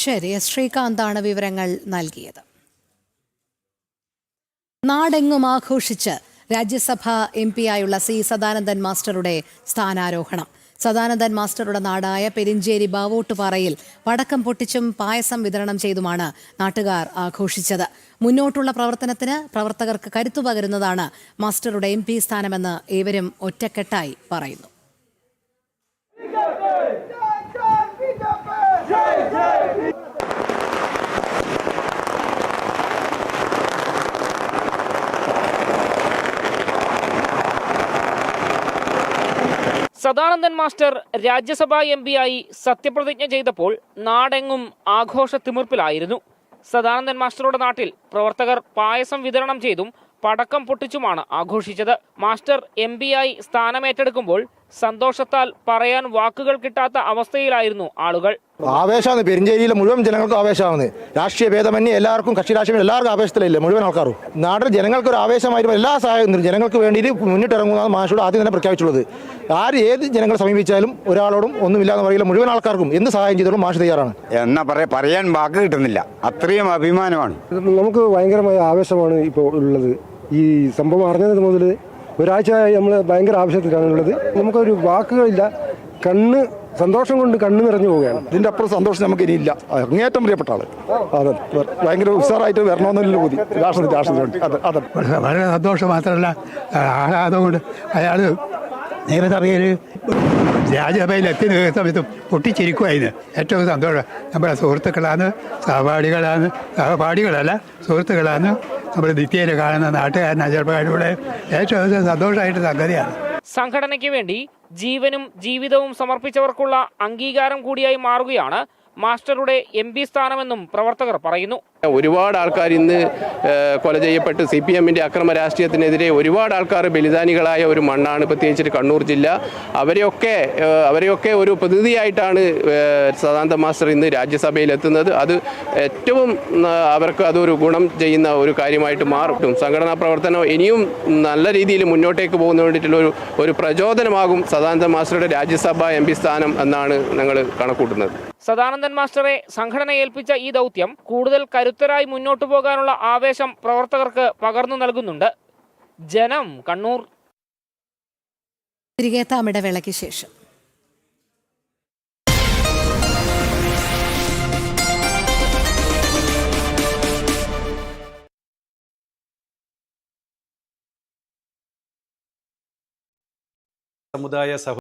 ശരി, ശ്രീകാന്താണ് വിവരങ്ങൾ നൽകിയത്. നാടെങ്ങും ആഘോഷിച്ച് രാജ്യസഭാ MP ആയുള്ള സി സദാനന്ദൻ മാസ്റ്ററുടെ സ്ഥാനാരോഹണം. സദാനന്ദൻ മാസ്റ്ററുടെ നാടായ പെരിഞ്ചേരി ബാവോട്ടുപാറയിൽ പടക്കം പൊട്ടിച്ചും പായസം വിതരണം ചെയ്തുമാണ് നാട്ടുകാർ ആഘോഷിച്ചത്. മുന്നോട്ടുള്ള പ്രവർത്തനത്തിന് പ്രവർത്തകർക്ക് കരുത്തു പകരുന്നതാണ് മാസ്റ്ററുടെ MP സ്ഥാനമെന്ന് ഏവരും ഒറ്റക്കെട്ടായി പറയുന്നു. സദാനന്ദൻ മാസ്റ്റർ രാജ്യസഭാ MP ആയി സത്യപ്രതിജ്ഞ ചെയ്തപ്പോൾ നാടെങ്ങും ആഘോഷ തിമിർപ്പിലായിരുന്നു. സദാനന്ദൻ മാസ്റ്ററുടെ നാട്ടിൽ പ്രവർത്തകർ പായസം വിതരണം ചെയ്തും പടക്കം പൊട്ടിച്ചുമാണ് ആഘോഷിച്ചത്. മാസ്റ്റർ MP ആയി സ്ഥാനമേറ്റെടുക്കുമ്പോൾ സന്തോഷത്താൽ പറയാൻ വാക്കുകൾ കിട്ടാത്ത അവസ്ഥയിലായിരുന്നു ആളുകൾ. ആവേശമാണ് പെരിഞ്ചേരിയിലെ മുഴുവൻ ജനങ്ങൾക്കും ആവേശമാണ്. രാഷ്ട്രീയ ഭേദമന്യേ എല്ലാവർക്കും കക്ഷി രാഷ്ട്രീയം എല്ലാവർക്കും ആവേശത്തിലില്ലേ മുഴുവൻ ആൾക്കാരും. നാട്ടിൽ ജനങ്ങൾക്ക് ഒരു ആവേശമായിരുന്നു. എല്ലാ സഹായവും ജനങ്ങൾക്ക് വേണ്ടിയിട്ട് മുന്നിട്ടിറങ്ങുന്നതാണ് മാഷോട് ആദ്യം തന്നെ പ്രഖ്യാപിച്ചുള്ളത്. ഏത് ജനങ്ങളെ സമീപിച്ചാലും ഒരാളോടും ഒന്നുമില്ലാന്ന് പറയില്ല. മുഴുവൻ ആൾക്കാർക്കും എന്ത് സഹായം ചെയ്തോളും മാഷ് തയ്യാറാണ്. എന്നാ പറയാൻ വാക്ക് കിട്ടുന്നില്ല. അത്രയും അഭിമാനമാണ്. നമുക്ക് ഭയങ്കരമായ ആവേശമാണ് ഇപ്പോൾ ഉള്ളത്. ഈ സംഭവം അറിഞ്ഞത് മുതൽ ഒരാഴ്ചയായി നമ്മൾ ഭയങ്കര ആവശ്യത്തിലാണുള്ളത്. നമുക്കൊരു വാക്കുകളില്ല. സന്തോഷം കൊണ്ട് കണ്ണ് നിറഞ്ഞു പോവുകയാണ്. ഇതിന്റെ അപ്പുറം സന്തോഷം നമുക്ക് ഇനിയില്ല. അങ്ങേറ്റം പ്രിയപ്പെട്ട ആള്. അതെ, ഭയങ്കര ഉത്സാഹമായിട്ട് വരണമെന്നുള്ള ബുദ്ധി അതെ. വളരെ സന്തോഷം മാത്രമല്ല, ആഹ്ലാദം കൊണ്ട് അയാൾ നേരത്തറിയൽ രാജ്യസഭയിൽ എത്തി നിൽക്കുന്ന സമയത്തും പൊട്ടിച്ചിരിക്കുമായിരുന്നു. ഏറ്റവും സന്തോഷം നമ്മുടെ സുഹൃത്തുക്കളാണ്, സഹപാഠികളല്ല സുഹൃത്തുക്കളാണ്, നമ്മൾ നിത്യേന കാണുന്ന നാട്ടുകാരനായ ചെറുപ്പക്കാരുടെ ഏറ്റവും സന്തോഷമായിട്ട് സംഗതിയാണ്. സംഘടനയ്ക്ക് വേണ്ടി ജീവനും ജീവിതവും സമർപ്പിച്ചവർക്കുള്ള അംഗീകാരം കൂടിയായി മാറുകയാണ് മാസ്റ്ററുടെ MP സ്ഥാനമെന്നും പ്രവർത്തകർ പറയുന്നു. ഒരുപാട് ആൾക്കാർ ഇന്ന് കൊല ചെയ്യപ്പെട്ട് CPMന്റെ അക്രമ രാഷ്ട്രീയത്തിനെതിരെ ഒരുപാട് ആൾക്കാർ ബലിദാനികളായ ഒരു മണ്ണാണ് പ്രത്യേകിച്ച് കണ്ണൂർ ജില്ല. അവരെയൊക്കെ ഒരു പ്രതിനിധിയായിട്ടാണ് സദാനന്ദൻ മാസ്റ്റർ ഇന്ന് രാജ്യസഭയിൽ എത്തുന്നത്. അത് ഏറ്റവും അവർക്ക് അതൊരു ഗുണം ചെയ്യുന്ന ഒരു കാര്യമായിട്ട് മാറും. സംഘടനാ പ്രവർത്തനം ഇനിയും നല്ല രീതിയിൽ മുന്നോട്ടേക്ക് പോകുന്നതിന് വേണ്ടിയിട്ടുള്ള ഒരു പ്രചോദനമാകും സദാനന്ദൻ മാസ്റ്ററുടെ രാജ്യസഭാ MP സ്ഥാനം എന്നാണ് ഞങ്ങൾ കണക്കൂട്ടുന്നത്. സദാനന്ദൻ മാസ്റ്ററെ സംഘടന ഏൽപ്പിച്ച ഈ ദൗത്യം കൂടുതൽ കരുത്തരായി മുന്നോട്ടു പോകാനുള്ള ആവേശം പ്രവർത്തകർക്ക് പകർന്നു നൽകുന്നുണ്ട്. ജനം, കണ്ണൂർ. തിരികെ ഇടവേളയ്ക്ക് ശേഷം സമുദായ